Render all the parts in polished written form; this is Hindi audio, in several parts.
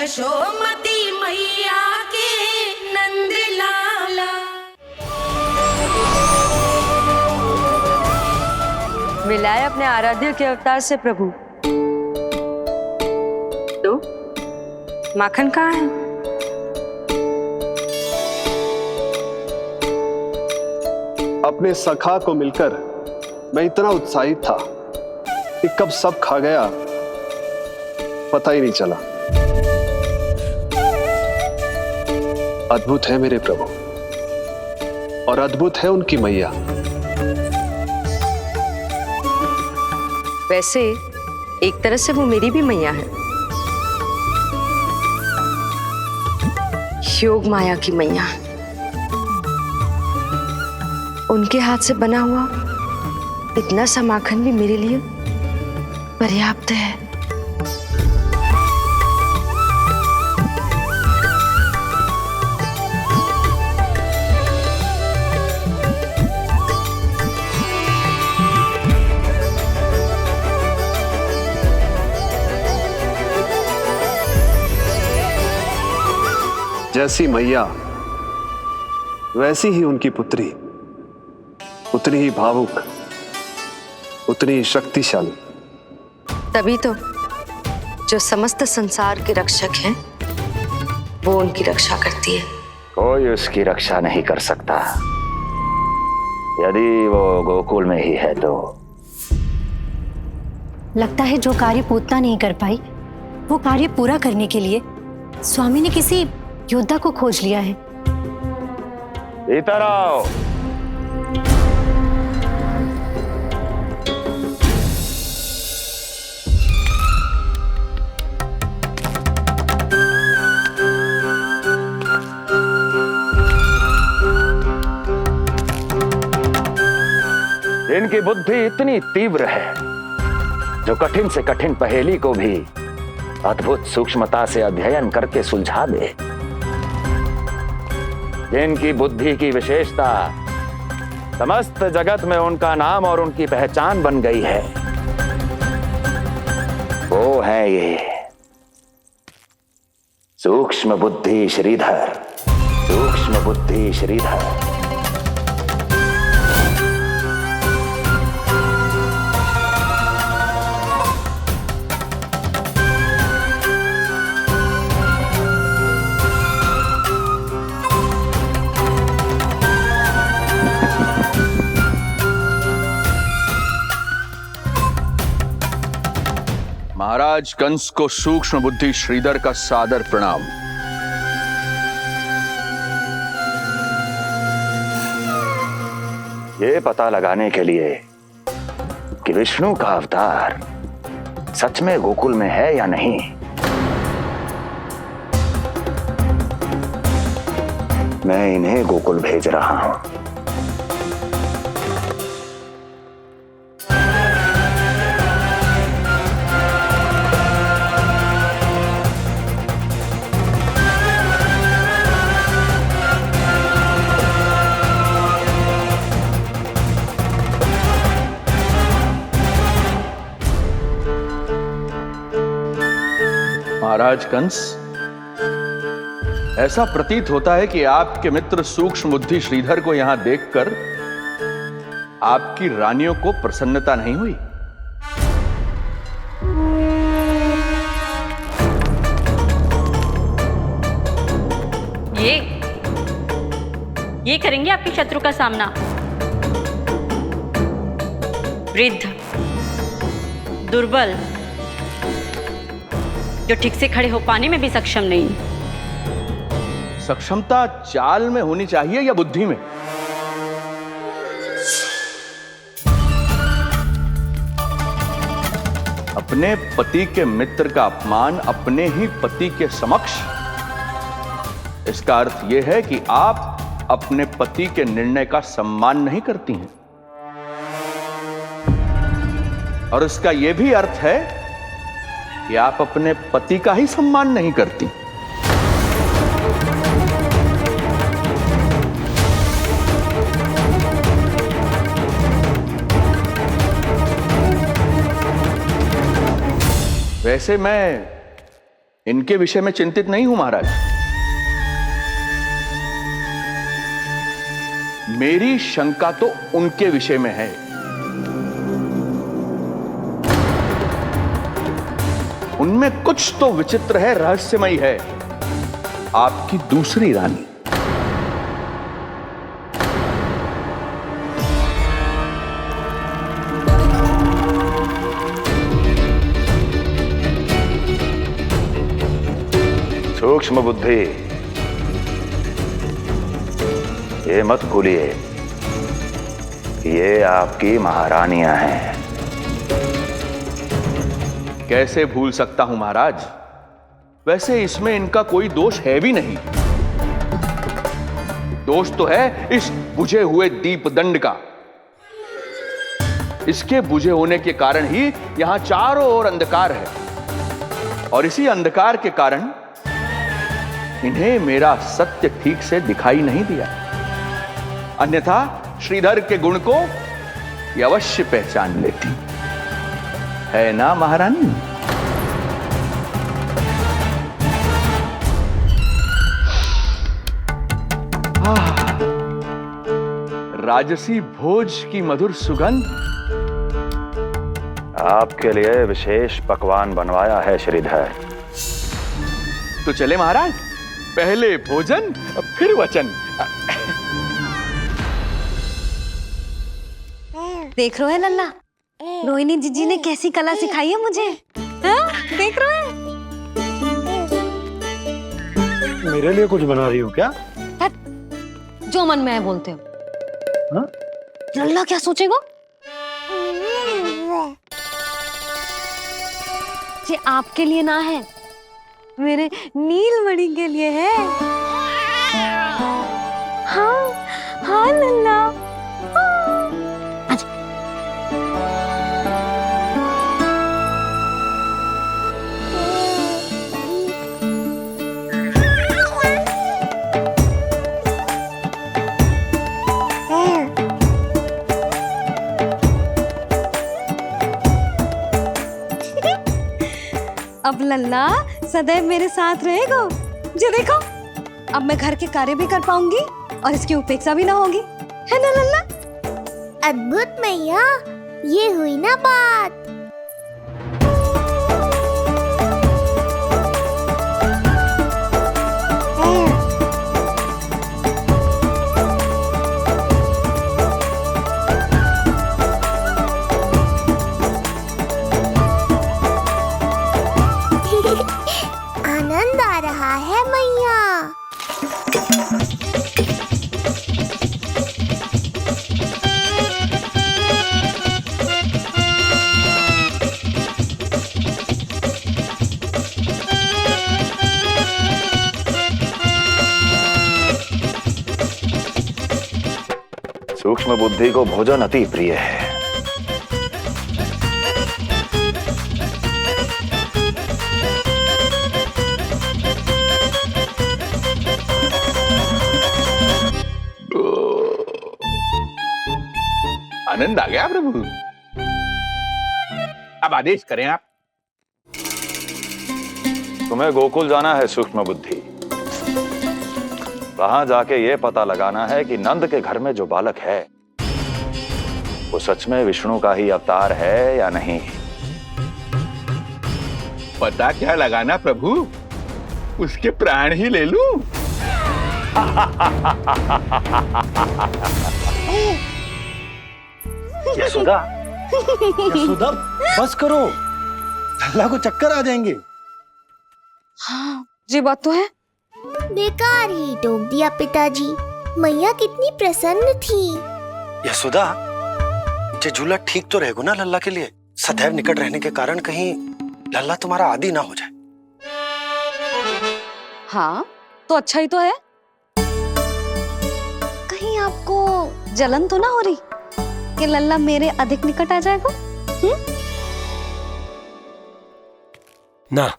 यशोमती मैया के नंद लाला। मिलाए अपने आराध्य के अवतार से प्रभु। तो माखन कहाँ है? अपने सखा को मिलकर मैं इतना उत्साहित था कि कब सब खा गया पता ही नहीं चला। अद्भुत है मेरे प्रभु और अद्भुत है उनकी मैया। वैसे एक तरह से वो मेरी भी मैया है, योग माया की मैया। उनके हाथ से बना हुआ इतना सा माखन भी मेरे लिए पर्याप्त है। जैसी मैया वैसी ही उनकी पुत्री, उतनी ही भावुक, उतनी ही शक्तिशाली। तभी तो जो समस्त संसार के रक्षक हैं वो उनकी रक्षा करती है। कोई उसकी रक्षा नहीं कर सकता यदि वो गोकुल में ही है तो। लगता है जो कार्य पूतना नहीं कर पाई वो कार्य पूरा करने के लिए स्वामी ने किसी योद्धा को खोज लिया है। इधर आओ। इनकी बुद्धि इतनी तीव्र है जो कठिन से कठिन पहेली को भी अद्भुत सूक्ष्मता से अध्ययन करके सुलझा दे। जिनकी बुद्धि की विशेषता समस्त जगत में उनका नाम और उनकी पहचान बन गई है, वो है ये सूक्ष्म बुद्धि श्रीधर। सूक्ष्म बुद्धि श्रीधर। महाराज कंस को सूक्ष्म बुद्धि श्रीधर का सादर प्रणाम। ये पता लगाने के लिए कि विष्णु का अवतार सच में गोकुल में है या नहीं, मैं इन्हें गोकुल भेज रहा हूं। महाराज कंस, ऐसा प्रतीत होता है कि आपके मित्र सूक्ष्म बुद्धि श्रीधर को यहां देखकर आपकी रानियों को प्रसन्नता नहीं हुई। ये करेंगे आपके शत्रु का सामना। वृद्ध, दुर्बल, जो ठीक से खड़े हो पाने में भी सक्षम नहीं। सक्षमता चाल में होनी चाहिए या बुद्धि में? अपने पति के मित्र का अपमान अपने ही पति के समक्ष, इसका अर्थ यह है कि आप अपने पति के निर्णय का सम्मान नहीं करती हैं। और इसका यह भी अर्थ है कि आप अपने पति का ही सम्मान नहीं करती। वैसे मैं इनके विषय में चिंतित नहीं हूं महाराज। मेरी शंका तो उनके विषय में है। उनमें कुछ तो विचित्र है, रहस्यमयी है। आपकी दूसरी रानी। सूक्ष्म बुद्धि, ये मत भूलिए ये आपकी महारानियां हैं। कैसे भूल सकता हूं महाराज? वैसे इसमें इनका कोई दोष है भी नहीं। दोष तो है इस बुझे हुए दीपदंड का। इसके बुझे होने के कारण ही यहां चारों ओर अंधकार है, और इसी अंधकार के कारण इन्हें मेरा सत्य ठीक से दिखाई नहीं दिया। अन्यथा श्रीधर के गुण को ये अवश्य पहचान लेती, है ना महारानी? राजसी भोज की मधुर सुगंध। आपके लिए विशेष पकवान बनवाया है श्रीधर। तो चले महाराज, पहले भोजन फिर वचन। देख रहे हो लल्ला, रोहिणी जीजी ने कैसी कला सिखाई है मुझे। हाँ? देख रहे हो? मेरे लिए कुछ बना रही हो क्या? जो मन में है बोलते हो। हाँ? लल्ला क्या सोचेगा? ये आपके लिए ना है, मेरे नीलमणि के लिए है। हाँ हाँ लल्ला, अब लल्ला सदैव मेरे साथ रहेगा। जो देखो, अब मैं घर के कार्य भी कर पाऊंगी और इसकी उपेक्षा भी ना होगी, है ना लल्ला? अद्भुत मैया, ये हुई ना बात। आनंद आ रहा है मैया। सूक्ष्म बुद्धि को भोजन अति प्रिय है। आनंद आ गया प्रभु। अब आदेश करें आप। तुम्हें गोकुल जाना है सूक्ष्म बुद्धि। वहां जाके ये पता लगाना है कि नंद के घर में जो बालक है वो सच में विष्णु का ही अवतार है या नहीं। पता क्या लगाना प्रभु? उसके प्राण ही ले लूं। यशोदा, यशोदा बस करो, लल्ला को चक्कर आ जाएंगे। हाँ, ये बात तो है। बेकार ही टोक दिया पिताजी। मैया कितनी प्रसन्न थी। यशोदा, ये झूला ठीक तो रहेगा ना लल्ला के लिए? सदैव निकट रहने के कारण कहीं लल्ला तुम्हारा आदी ना हो जाए। हाँ, तो अच्छा ही तो है। कहीं आपको जलन तो ना हो रही कि लल्ला मेरे अधिक निकट आ जाएगा? ना,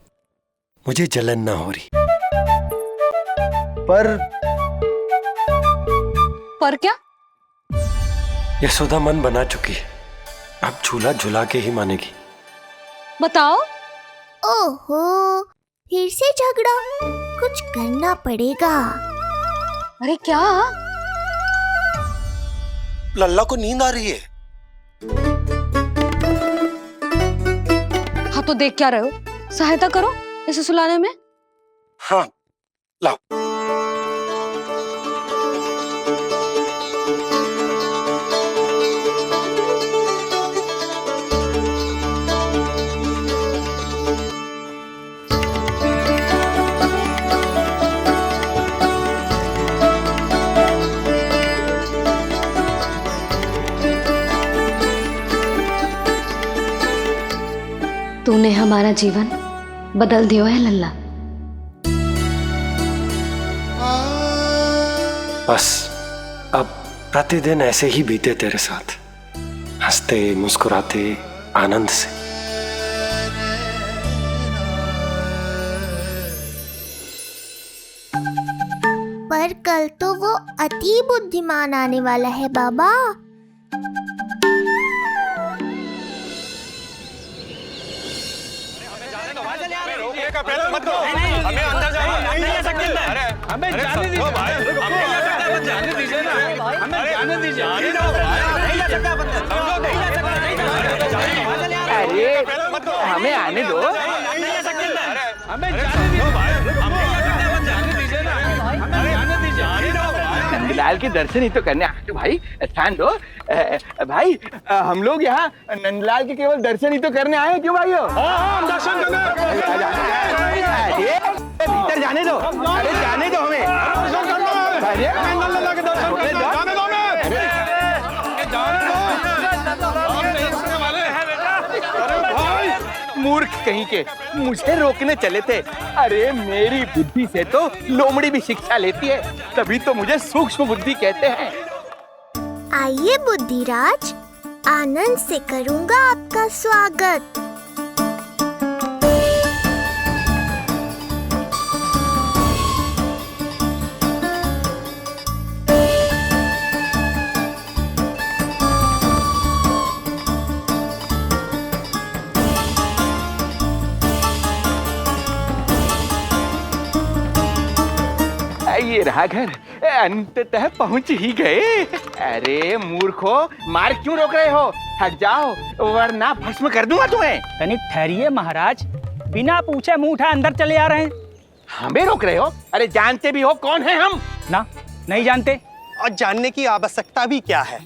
मुझे जलन ना हो रही। पर क्या? यशोदा मन बना चुकी है, अब झूला झूला के ही मानेगी। बताओ। ओहो, फिर से झगड़ा। कुछ करना पड़ेगा। अरे क्या? लल्ला को नींद आ रही है। हाँ तो देख क्या रहे हो? सहायता करो इसे सुलाने में। हाँ लाओ। तूने हमारा जीवन बदल दिया है लल्ला। बस अब प्रतिदिन ऐसे ही बीते तेरे साथ, हंसते मुस्कुराते आनंद से। पर कल तो वो अति बुद्धिमान आने वाला है बाबा। हमें आने दो। नंदलाल के दर्शन ही तो करने आए हो भाई, स्थान दो। भाई हम लोग यहाँ नंदलाल के केवल दर्शन ही तो करने आए हैं, क्यों भाई हो? हम दर्शन करने। भीतर जाने दो, अरे जाने दो हमें। मूर्ख कहीं के, मुझे रोकने चले थे। अरे मेरी बुद्धि से तो लोमड़ी भी शिक्षा लेती है, तभी तो मुझे सूक्ष्म बुद्धि कहते हैं। आइए बुद्धिराज, आनंद से करूंगा आपका स्वागत। ये रहा घर, अंततः पहुंच ही गए। अरे मूर्खो, मार क्यों रोक रहे हो? हट जाओ वरना भस्म कर दूंगा तुम्हें। तनिक ठहरिए महाराज, बिना पूछे मुंह उठा अंदर चले आ रहे हैं। हमें रोक रहे हो? अरे जानते भी हो कौन है हम? ना, नहीं जानते। और जानने की आवश्यकता भी क्या है?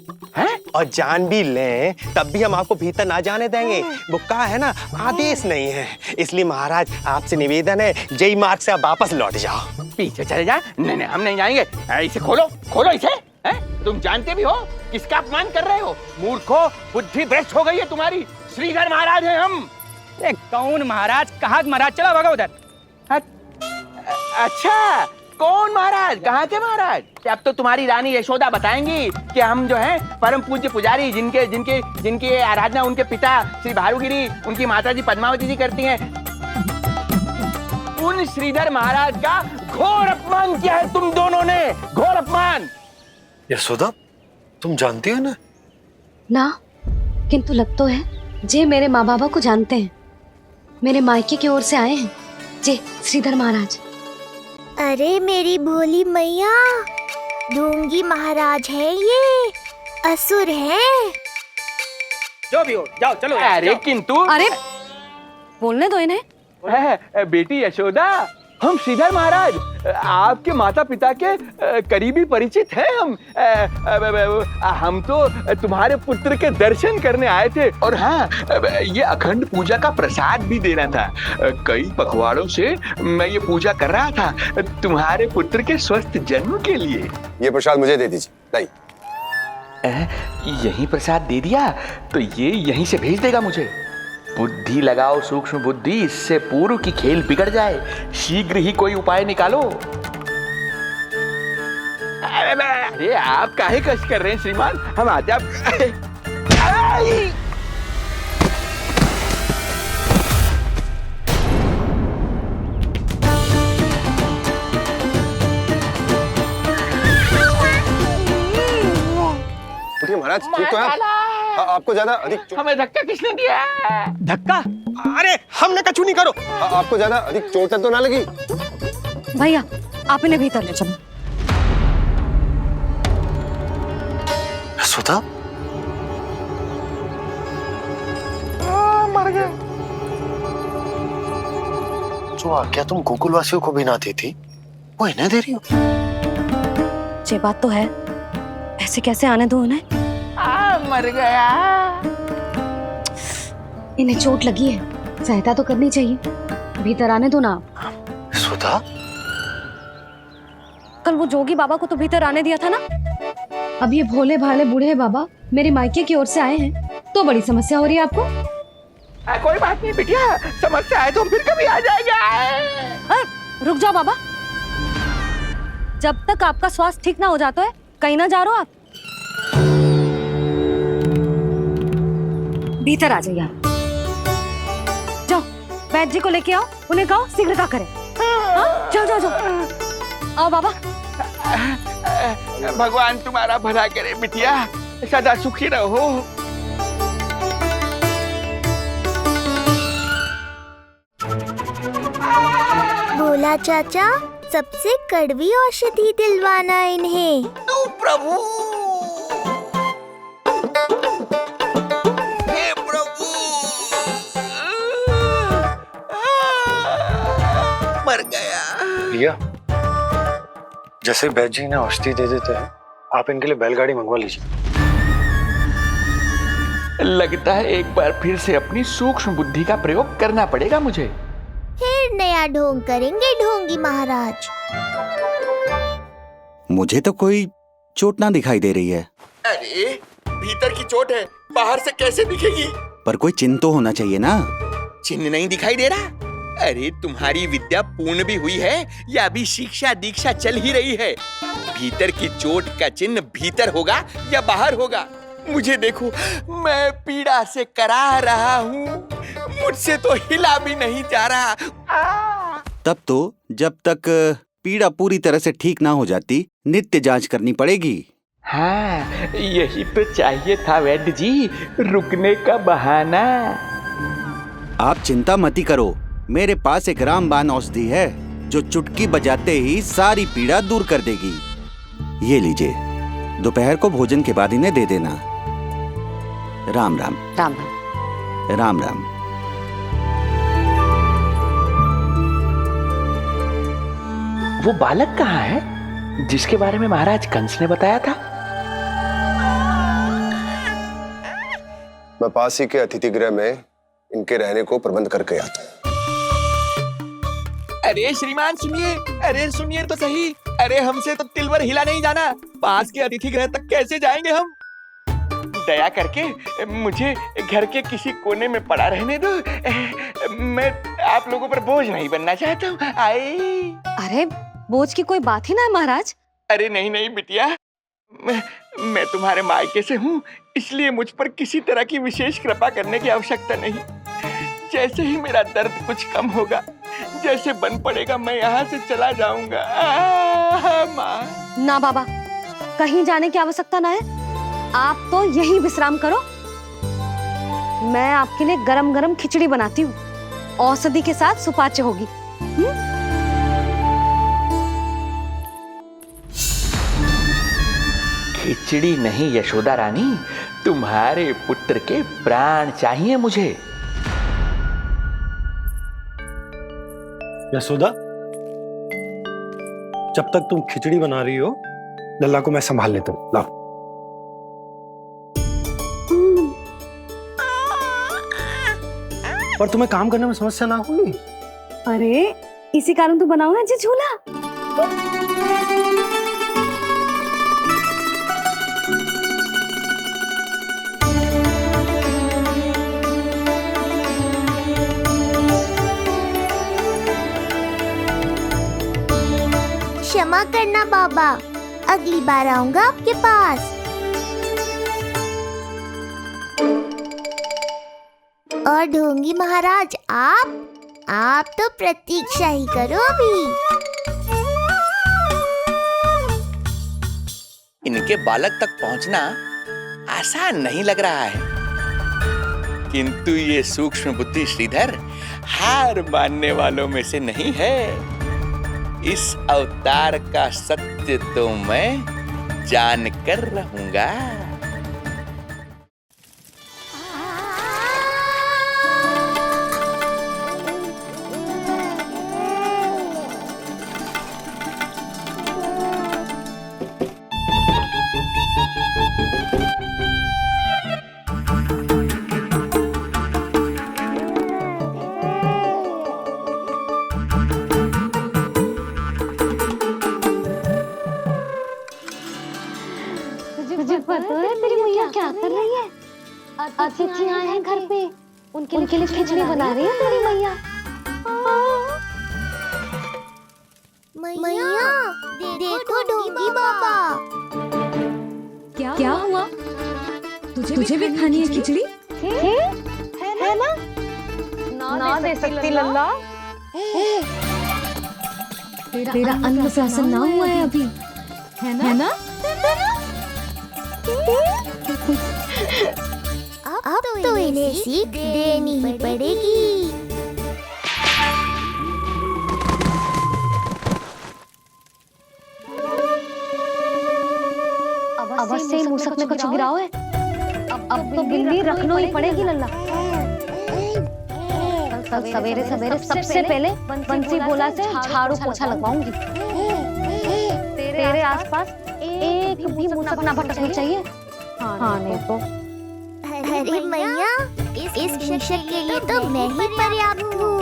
और जान भी लें तब भी हम आपको भीतर ना जाने देंगे। वो कहा है ना, आदेश नहीं है। इसलिए महाराज आपसे निवेदन है, जय मार्ग से आप वापस लौट जाओ। पीछे चले जा। नहीं हम नहीं जाएंगे। इसे खोलो, खोलो इसे। तुम जानते भी हो किसका अपमान कर रहे हो? मूर्खो, बुद्धि भ्रष्ट हो गई है तुम्हारी। श्रीधर महाराज हैं हम। कौन महाराज? कहाँ महाराज? चलो भगा उधर। अच्छा, कौन महाराज? कहाँ के महाराज? अब तो तुम्हारी रानी यशोदा बताएंगी कि हम जो हैं परम पूज्य पुजारी, जिनकी आराधना उनके पिता श्री भारुगिरी, उनकी माताजी पद्मावती जी करती हैं, उन श्रीधर महाराज का घोर अपमान किया है तुम दोनों ने। घोर अपमान। यशोदा, तुम जानती हो ना? ना, किंतु लग तो है जे मेरे माँ बाबा को जानते हैं। मेरे मायके की ओर से आए हैं जे श्रीधर महाराज। अरे मेरी भोली मैया, ढोंगी महाराज है ये, असुर है। जो भी हो, जाओ चलो। अरे किंतु, अरे बोलने दो इन्हें। बेटी यशोदा, हम श्रीधर महाराज आपके माता पिता के करीबी परिचित हैं। हम तो तुम्हारे पुत्र के दर्शन करने आए थे। और हाँ, ये अखंड पूजा का प्रसाद भी देना था। कई पखवाड़ों से मैं ये पूजा कर रहा था तुम्हारे पुत्र के स्वस्थ जन्म के लिए। ये प्रसाद मुझे दे दीजिए। यही प्रसाद दे दिया तो ये यहीं से भेज देगा मुझे। बुद्धि लगाओ सूक्ष्म बुद्धि, इससे पूर्व की खेल बिगड़ जाए। शीघ्र ही कोई उपाय निकालो। अरे आप काहे कष्ट कर रहे हैं श्रीमान? हम आते आप। महाराज ठीक तो है? आपको ज्यादा अधिक हमें धक्का किसने दिया? धक्का? अरे हमने कछु नहीं करो। आपको ज्यादा अधिक चोट तो ना लगी? भैया आप इन्हें भीतर ले चलो। सुधा मर गया। जो आज्ञा तुम गोकुलवासियों को भी ना दी थी वो इन्हें दे रही हो? ये बात तो है, ऐसे कैसे आने दो उन्हें? मर गया। इन्हें चोट लगी है, सहायता तो करनी चाहिए, भीतर आने दो ना। सुधा कल वो जोगी बाबा को तो भीतर आने दिया था ना। अब ये भोले भाले बूढ़े बाबा मेरे मायके की ओर से आए हैं तो बड़ी समस्या हो रही है आपको। कोई बात नहीं बिटिया, समस्या है तो हम फिर कभी आ जाएगा। रुक जाओ बाबा, जब तक आपका स्वास्थ्य ठीक ना हो जाता है कहीं ना जा रहे हो आप। भीतर आ जाइए आप। जाओ वैद्य जी को लेके आओ, उन्हें कहो शीघ्रता करें। हाँ? जाओ जाओ जाओ, आओ बाबा। भगवान तुम्हारा भला करे बिटिया, सदा सुखी रहो। बोला चाचा सबसे कड़वी औषधि दिलवाना इन्हें। प्रभु हे प्रभु, मर गया। भैया जैसे वैद्य जी ने औषधि दे देते हैं, आप इनके लिए बैलगाड़ी मंगवा लीजिए। लगता है एक बार फिर से अपनी सूक्ष्म बुद्धि का प्रयोग करना पड़ेगा मुझे। फिर नया ढोंग करेंगे ढोंगी महाराज। मुझे तो कोई चोट ना दिखाई दे रही है। अरे भीतर की चोट है, बाहर से कैसे दिखेगी? पर कोई चिन्ह तो होना चाहिए ना। चिन्ह नहीं दिखाई दे रहा? अरे तुम्हारी विद्या पूर्ण भी हुई है या अभी शिक्षा दीक्षा चल ही रही है? भीतर की चोट का चिन्ह भीतर होगा या बाहर होगा? मुझे देखो, मैं पीड़ा से करा रहा हूँ, मुझसे तो हिला भी नहीं जा रहा। तब तो जब तक पीड़ा पूरी तरह से ठीक ना हो जाती नित्य जांच करनी पड़ेगी। हाँ, यही तो चाहिए था वैद्य जी, रुकने का बहाना। आप चिंता मती करो, मेरे पास एक रामबाण औषधि है जो चुटकी बजाते ही सारी पीड़ा दूर कर देगी। ये लीजिए, दोपहर को भोजन के बाद इन्हें दे देना। राम राम। राम राम। राम राम। वो बालक कहाँ है जिसके बारे में महाराज कंस ने बताया था? मैं पास ही के अतिथि गृह में इनके रहने को प्रबंध करके आता हूँ। अरे श्रीमान सुनिए, अरे सुनिए तो सही। अरे हमसे तो तिलवर हिला नहीं जाना, पास के अतिथि गृह तक कैसे जाएंगे हम? दया करके मुझे घर के किसी कोने में पड़ा रहने दो, मैं आप लोगों पर बोझ नहीं बनना चाहता हूँ। आई। अरे बोझ की कोई बात ही ना है महाराज। अरे नहीं नहीं बिटिया, मैं तुम्हारे मायके से हूँ, इसलिए मुझ पर किसी तरह की विशेष कृपा करने की आवश्यकता नहीं। जैसे ही मेरा दर्द कुछ कम होगा, जैसे बन पड़ेगा, मैं यहाँ से चला जाऊंगा। माँ। ना बाबा, कहीं जाने की आवश्यकता ना है, आप तो यही विश्राम करो। मैं आपके लिए गरम गरम खिचड़ी बनाती हूँ, औषधि के साथ सुपाच्य होगी। खिचड़ी नहीं यशोदा रानी, तुम्हारे पुत्र के प्राण चाहिए मुझे। यशोदा, जब तक तुम खिचड़ी बना रही हो, लल्ला को मैं संभाल लेता हूँ। लाओ। पर तुम्हें काम करने में समस्या ना होगी? अरे इसी कारण तो बनाओ ना जी झूला। क्षमा करना बाबा, अगली बार आऊंगा आपके पास। और ढोंगी महाराज, आप तो प्रतीक्षा ही करो अभी। इनके बालक तक पहुंचना आसान नहीं लग रहा है। किंतु ये सूक्ष्म बुद्धि श्रीधर हार मानने वालों में से नहीं है। इस अवतार का सत्य तो मैं जानकर रहूंगा। तुझे पता है तेरी मैया क्या कर रही है? अतिथि आए हैं घर पे, उनके लिए खिचड़ी बना रही है तेरी मैया। मैया देखो ढोंगी बाबा। क्या हुआ? तुझे भी खानी है खिचड़ी? है ना? ना दे सकती लल्ला। तेरा अन्नप्राशन ना हुआ है अभी, है ना? अब तो इन्हें सीख देनी ही पड़ेगी। अवश्य ही मूसक में कुछ गिराओ है। अब तो बिल्ली रखना ही पड़ेगी लल्ला। कल सवेरे सवेरे सबसे पहले बंसी बोला से झाड़ू पोछा लगवाऊंगी। तेरे आसपास एक भी मूसक ना भटकनी चाहिए। हाँ नहीं तो। अरे मैया, इस शिक्षक के लिए तो मैं ही पर्याप्त हूँ।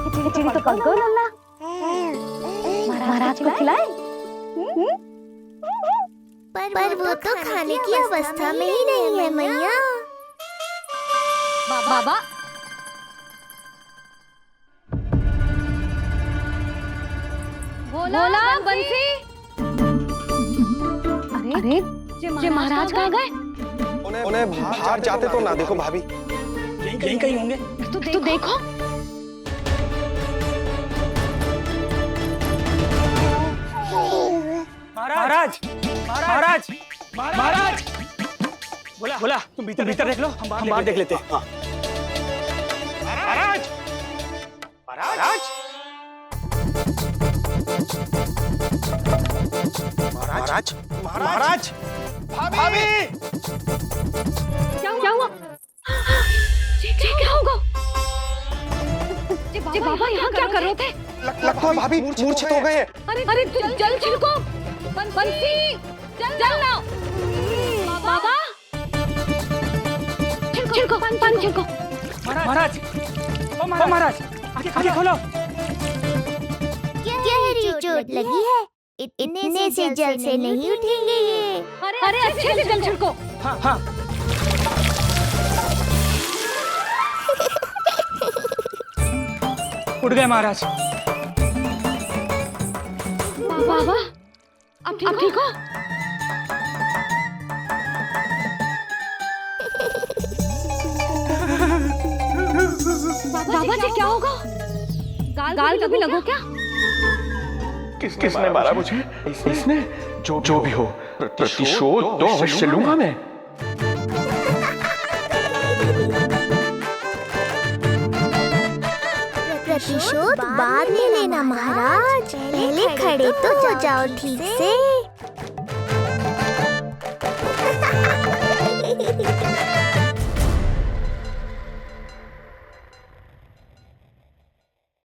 खिचड़ी तो कर दो लल्ला। महाराज को खिलाए। पर वो तो खाने की अवस्था में ही नहीं है मैया। बाबा बोला बंसी। अरे जे महाराज कहाँ गए? उन्हें बाहर जाते तो ना देखो भाभी। यहीं कहीं होंगे। तू देखो। महाराज महाराज महाराज। बोला तुम भीतर देख लो, हम बाहर देख लेते हैं। महाराज महाराज महाराज महाराज भाभी। क्या हुआ? क्या होगा? जी बाबा यहाँ क्या कर रहे थे? लगता है भाभी मूर्छित हो गए हैं। अरे जल छिड़को। बंसी जल लाओ। बाबा छिड़को पानी छिड़को। महाराज ओ महाराज आंखें खोलो। गहरी चोट लगी है, इतने से जल से नहीं उठेंगे ये। अरे अच्छे से जल छिड़को। हाँ। उठ गए महाराज। बाबा अब ठीक हो? बाबा जी क्या होगा? गाल कभी लगो क्या? किसने मारा मुझे? इसने? जो भी हो, प्रतिशोध तो अवश्य लूंगा मैं। प्रतिशोध बाद में लेना महाराज, पहले खड़े तो हो जाओ ठीक से।